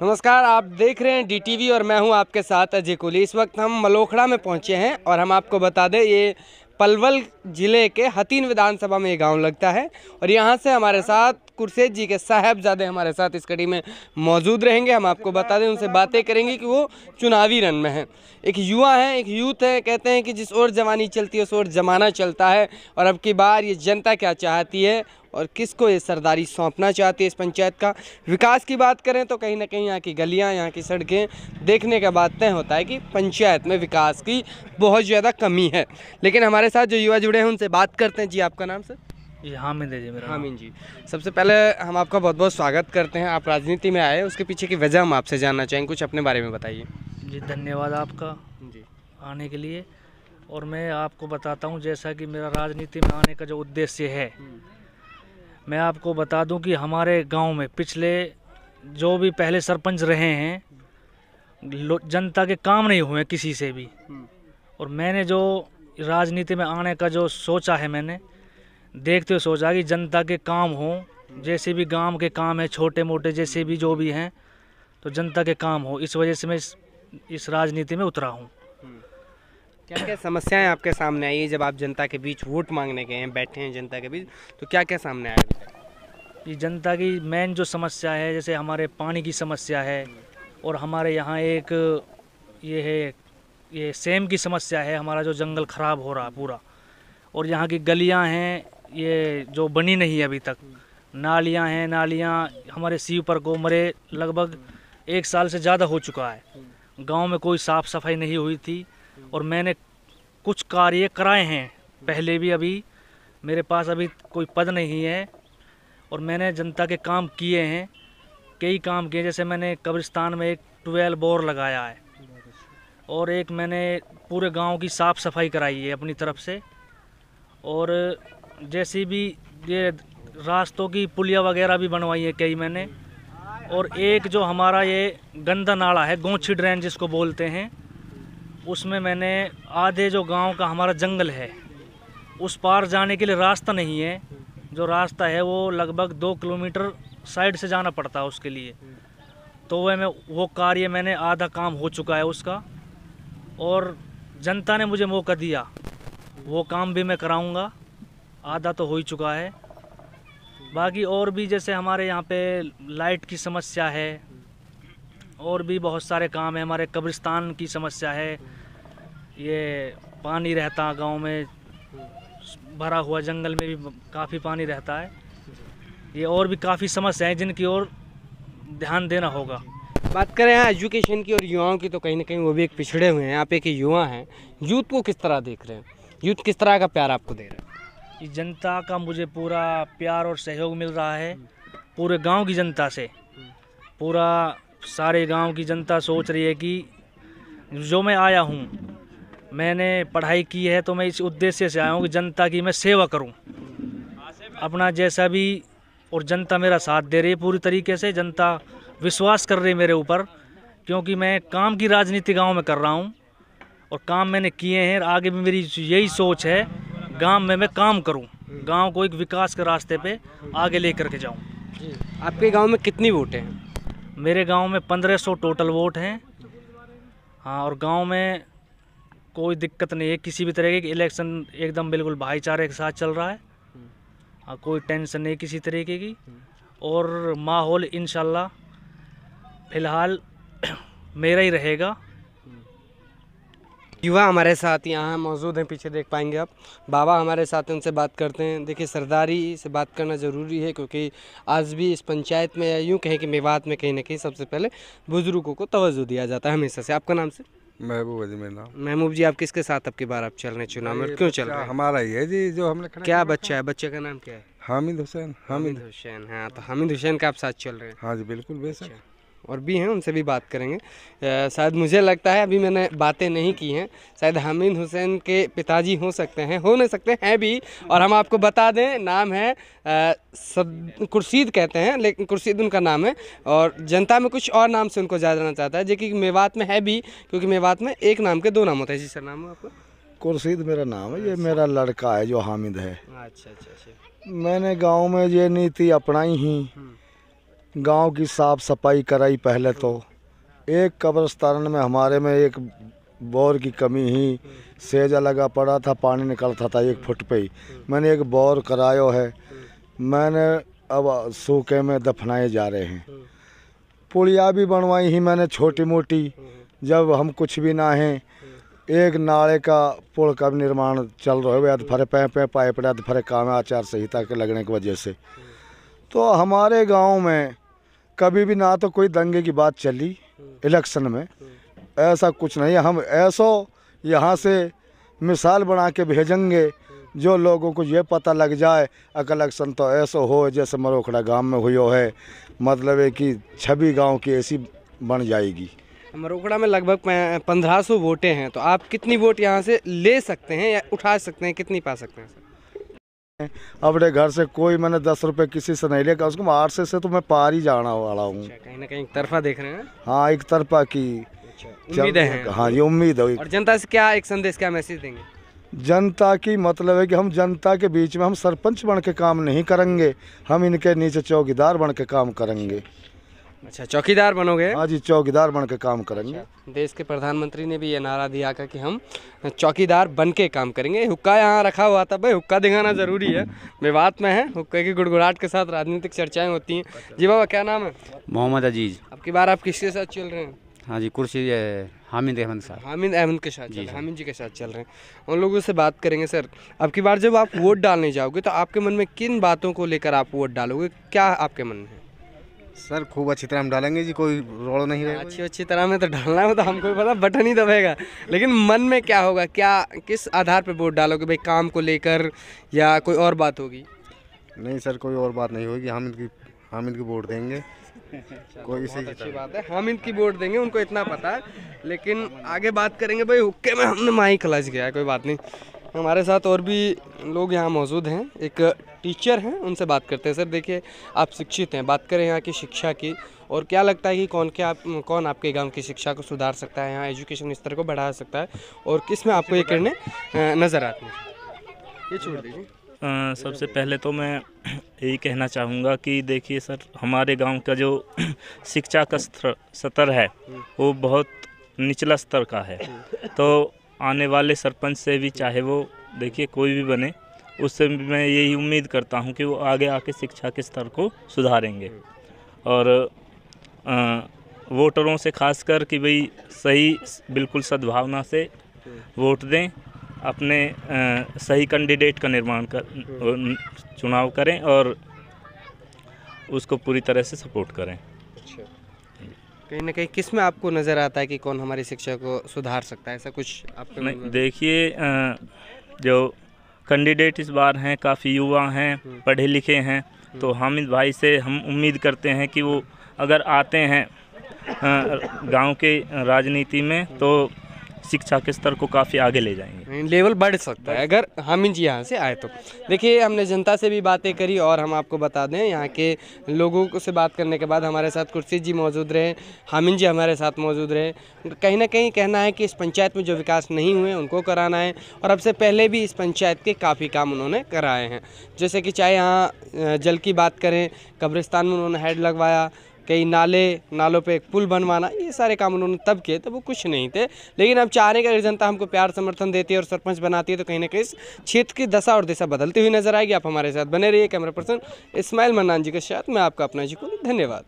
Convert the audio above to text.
नमस्कार, आप देख रहे हैं डीटीवी और मैं हूं आपके साथ अजय कोहली। इस वक्त हम मलोखड़ा में पहुंचे हैं और हम आपको बता दें ये पलवल जिले के हथीन विधानसभा में ये गांव लगता है और यहां से हमारे साथ कुरसेद जी के साहबजादे हमारे साथ इस कड़ी में मौजूद रहेंगे। हम आपको बता दें, उनसे बातें करेंगे कि वो चुनावी रण में हैं। एक युवा है, एक यूथ है। कहते हैं कि जिस ओर जवानी चलती है उस ओर जमाना चलता है और अब की बार ये जनता क्या चाहती है और किसको ये सरदारी सौंपना चाहती है। इस पंचायत का विकास की बात करें तो कहीं ना कहीं यहाँ की गलियाँ, यहाँ की सड़कें देखने के बाद तय होता है कि पंचायत में विकास की बहुत ज़्यादा कमी है। लेकिन हमारे साथ जो युवा जुड़े हैं उनसे बात करते हैं। जी, आपका नाम सर? जी हामिद है जी मेरा। हामिद जी, सबसे पहले हम आपका बहुत बहुत स्वागत करते हैं। आप राजनीति में आए, उसके पीछे की वजह हम आपसे जानना चाहेंगे। कुछ अपने बारे में बताइए। जी धन्यवाद आपका जी आने के लिए। और मैं आपको बताता हूँ जैसा कि मेरा राजनीति में आने का जो उद्देश्य है, मैं आपको बता दूं कि हमारे गांव में पिछले जो भी पहले सरपंच रहे हैं, जनता के काम नहीं हुए किसी से भी। और मैंने जो राजनीति में आने का जो सोचा है, मैंने देखते हुए सोचा कि जनता के काम हों, जैसे भी गांव के काम है छोटे मोटे जैसे भी जो भी हैं, तो जनता के काम हो। इस वजह से मैं इस राजनीति में उतरा हूँ। क्या क्या समस्याएं आपके सामने आई है जब आप जनता के बीच वोट मांगने गए हैं, बैठे हैं जनता के बीच, तो क्या क्या सामने आया अभी तक? ये जनता की मेन जो समस्या है, जैसे हमारे पानी की समस्या है और हमारे यहाँ एक ये सेम की समस्या है। हमारा जो जंगल ख़राब हो रहा पूरा, और यहाँ की गलियाँ हैं ये जो बनी नहीं है अभी तक। नालियाँ हैं, नालियाँ हमारे सीवर को मरे लगभग 1 साल से ज़्यादा हो चुका है। गांव में कोई साफ़ सफाई नहीं हुई थी और मैंने कुछ कार्य कराए हैं पहले भी। अभी मेरे पास अभी कोई पद नहीं है और मैंने जनता के काम किए हैं, कई काम किए। जैसे मैंने कब्रिस्तान में एक 12 बोर लगाया है और एक मैंने पूरे गांव की साफ़ सफाई कराई है अपनी तरफ से। और जैसी भी ये रास्तों की पुलिया वगैरह भी बनवाई है कई मैंने। और एक जो हमारा ये गंदा नाला है, गोंछी ड्रेन जिसको बोलते हैं, उसमें मैंने आधे जो गांव का हमारा जंगल है उस पार जाने के लिए रास्ता नहीं है। जो रास्ता है वो लगभग 2 किलोमीटर साइड से जाना पड़ता है उसके लिए। तो वो कार्य मैंने आधा काम हो चुका है उसका, और जनता ने मुझे मौका दिया, वो काम भी मैं कराऊंगा। आधा तो हो ही चुका है। बाकी और भी जैसे हमारे यहाँ पे लाइट की समस्या है और भी बहुत सारे काम है। हमारे कब्रिस्तान की समस्या है, ये पानी रहता गांव में, भरा हुआ जंगल में भी काफ़ी पानी रहता है। ये और भी काफ़ी समस्याएं जिनकी ओर ध्यान देना होगा। बात करें यहाँ एजुकेशन की और युवाओं की, तो कहीं ना कहीं वो भी एक पिछड़े हुए हैं। आप एक युवा हैं, यूथ को किस तरह देख रहे हैं? यूथ किस तरह का प्यार आपको दे रहा है? जनता का मुझे पूरा प्यार और सहयोग मिल रहा है, पूरे गांव की जनता से। पूरा सारे गांव की जनता सोच रही है कि जो मैं आया हूँ, मैंने पढ़ाई की है तो मैं इस उद्देश्य से आया हूँ कि जनता की मैं सेवा करूँ अपना जैसा भी। और जनता मेरा साथ दे रही है पूरी तरीके से। जनता विश्वास कर रही है मेरे ऊपर, क्योंकि मैं काम की राजनीति गांव में कर रहा हूँ और काम मैंने किए हैं। आगे भी मेरी यही सोच है, गांव में मैं काम करूं, गांव को एक विकास के रास्ते पे आगे लेकर के जाऊं। आपके गांव में कितनी वोटें हैं? मेरे गांव में 1500 टोटल वोट हैं। हाँ, और गांव में कोई दिक्कत नहीं है किसी भी तरह की। इलेक्शन एकदम बिल्कुल भाईचारे के साथ चल रहा है। हाँ, कोई टेंशन नहीं किसी तरीके की। और माहौल इंशाल्लाह फ़िलहाल मेरा ही रहेगा। युवा हमारे साथ यहाँ मौजूद हैं, पीछे देख पाएंगे आप। बाबा हमारे साथ हैं, उनसे बात करते हैं। देखिए, सरदारी से बात करना ज़रूरी है क्योंकि आज भी इस पंचायत में, या यूँ कहें कि मेवात में, कहीं ना कहीं सबसे पहले बुजुर्गों को तवज्जो दिया जाता है हमेशा से। आपका नाम से? महबूब है जी मेरा नाम। महबूब जी, आप किसके साथ अब की बार आप चल रहे हैं चुनाव में, क्यों चल रहे हैं? हमारा ही है जी, जो हमने खड़ा क्या बच्चा है? बच्चे का नाम क्या है? हामिद हुसैन। हामिद हुसैन। हाँ, तो हामिद हुसैन का आप साथ चल रहे हैं? हाँ जी बिल्कुल, बेशक। और भी हैं, उनसे भी बात करेंगे। शायद मुझे लगता है अभी मैंने बातें नहीं की हैं, शायद हामिद हुसैन के पिताजी हो सकते हैं, हो नहीं सकते हैं भी। और हम आपको बता दें, नाम है कुरसीद कहते हैं, लेकिन कुरसीद उनका नाम है। और जनता में कुछ और नाम से उनको जानना चाहता है, जो कि मेवात में है भी, क्योंकि मेवात में एक नाम के 2 नाम होते हैं। जी सर, नाम है आपका? कुरसीद मेरा नाम है। ये मेरा लड़का है जो हामिद है। अच्छा अच्छा अच्छा। मैंने गांव में ये नीति अपनाई ही गांव की साफ सफाई कराई पहले तो। एक कब्रिस्तान में हमारे में एक बोर की कमी ही, सेजा लगा पड़ा था, पानी निकलता था 1 फुट पे ही। मैंने एक बोर करायो है, मैंने अब सूखे में दफनाए जा रहे हैं। पुलिया भी बनवाई ही मैंने छोटी मोटी, जब हम कुछ भी ना हैं। एक नाले का पुल का निर्माण चल रहा है, अधफरे पे पाइप अधफरे काम है आचार संहिता के लगने की वजह से। तो हमारे गांव में कभी भी ना तो कोई दंगे की बात चली इलेक्शन में, ऐसा कुछ नहीं। हम ऐसो यहाँ से मिसाल बना के भेजेंगे जो लोगों को ये पता लग जाए अगर इलेक्शन तो ऐसा हो जैसे मरोखड़ा गांव में हुई है, मतलब है कि छवि गांव की ऐसी बन जाएगी। मरोखड़ा में लगभग 1500 वोटें हैं, तो आप कितनी वोट यहाँ से ले सकते हैं या उठा सकते हैं, कितनी पा सकते हैं सर? अपने घर से कोई मैंने 10 रुपए किसी से नहीं लेकर, उसको 8 से तो मैं पार ही जाना वाला हूँ। कहीं ना कहीं एक तरफा देख रहे हैं। हाँ, एक तरफा की उम्मीदें हैं। हाँ, ये उम्मीद है। और जनता से क्या एक संदेश, क्या मैसेज देंगे? जनता की मतलब है कि हम जनता के बीच में हम सरपंच बन के काम नहीं करेंगे, हम इनके नीचे चौकीदार बन के काम करेंगे। अच्छा, चौकीदार बनोगे? हाँ जी, चौकीदार बन के काम करेंगे। देश के प्रधानमंत्री ने भी ये नारा दिया था कि हम चौकीदार बन के काम करेंगे। हुक्का यहाँ रखा हुआ था, भाई हुक्का दिखाना जरूरी है, विवाद में है। हुक्के की गुड़गुड़ाहट के साथ राजनीतिक चर्चाएं होती हैं। जी बाबा, क्या नाम है? मोहम्मद अजीज। अब की बार आप किसके साथ चल रहे हैं? हाँ जी, कुर्सी हामिद अहमद साहब। हामिद अहमद के साथ चल रहे हैं, हामिद जी के साथ चल रहे हैं। उन लोगों से बात करेंगे। सर, अब की बार जब आप वोट डालने जाओगे तो आपके मन में किन बातों को लेकर आप वोट डालोगे, क्या आपके मन में है? सर खूब अच्छी तरह हम डालेंगे जी, कोई रोड़ नहीं रहेगा। अच्छी तरह में तो डालना है, तो हमको भी पता, बटन ही दबेगा। लेकिन मन में क्या होगा, क्या किस आधार पे वोट डालोगे भाई? काम को लेकर या कोई और बात होगी? नहीं सर, कोई और बात नहीं होगी। हामिद की वोट देंगे। कोई बहुत अच्छी बात है, हामिद की वोट देंगे, उनको इतना पता है। लेकिन आगे बात करेंगे भाई, हुक्के में हमने माई खलस गया है, कोई बात नहीं। हमारे साथ और भी लोग यहाँ मौजूद हैं, एक टीचर हैं, उनसे बात करते हैं। सर देखिए, आप शिक्षित हैं, बात करें यहाँ की शिक्षा की, और क्या लगता है कि कौन आपके गांव की शिक्षा को सुधार सकता है, यहाँ एजुकेशन स्तर को बढ़ा सकता है, और किस में आपको ये करने नज़र आते हैं? ये छोड़ दीजिए। सबसे पहले तो मैं यही कहना चाहूँगा कि देखिए सर, हमारे गांव का जो शिक्षा का स्तर है वो बहुत निचला स्तर का है। तो आने वाले सरपंच से भी, चाहे वो देखिए कोई भी बने, उससे मैं यही उम्मीद करता हूं कि वो आगे आके शिक्षा के स्तर को सुधारेंगे। और वोटरों से खासकर कि भाई सही बिल्कुल सद्भावना से वोट दें, अपने सही कैंडिडेट का चुनाव करें और उसको पूरी तरह से सपोर्ट करें। कहीं ना कहीं किस में आपको नज़र आता है कि कौन हमारी शिक्षा को सुधार सकता है, ऐसा कुछ आपको? नहीं, देखिए जो कैंडिडेट इस बार हैं काफ़ी युवा हैं, पढ़े लिखे हैं, तो हामिद भाई से हम उम्मीद करते हैं कि वो अगर आते हैं गांव के राजनीति में तो शिक्षा के स्तर को काफ़ी आगे ले जाएंगे, लेवल बढ़ सकता है अगर हामिद जी यहाँ से आए तो। देखिए, हमने जनता से भी बातें करी, और हम आपको बता दें यहाँ के लोगों से बात करने के बाद हमारे साथ कुर्सी जी मौजूद रहे, हामिद जी हमारे साथ मौजूद रहे। कहीं ना कहीं कहना है कि इस पंचायत में जो विकास नहीं हुए उनको कराना है, और अब से पहले भी इस पंचायत के काफ़ी काम उन्होंने कराए हैं। जैसे कि चाहे यहाँ जल की बात करें, कब्रिस्तान में उन्होंने हेड लगवाया, कई नालों पे एक पुल बनवाना, ये सारे काम उन्होंने तब किए, तब वो कुछ नहीं थे। लेकिन अब चाह रहे हैं कि अगर जनता हमको प्यार समर्थन देती है और सरपंच बनाती है तो कहीं ना कहीं इस क्षेत्र की दशा और दिशा बदलती हुई नजर आएगी। आप हमारे साथ बने रहिए। कैमरा पर्सन इस्माइल मन्नान जी के साथ मैं आपका अपना जी को धन्यवाद।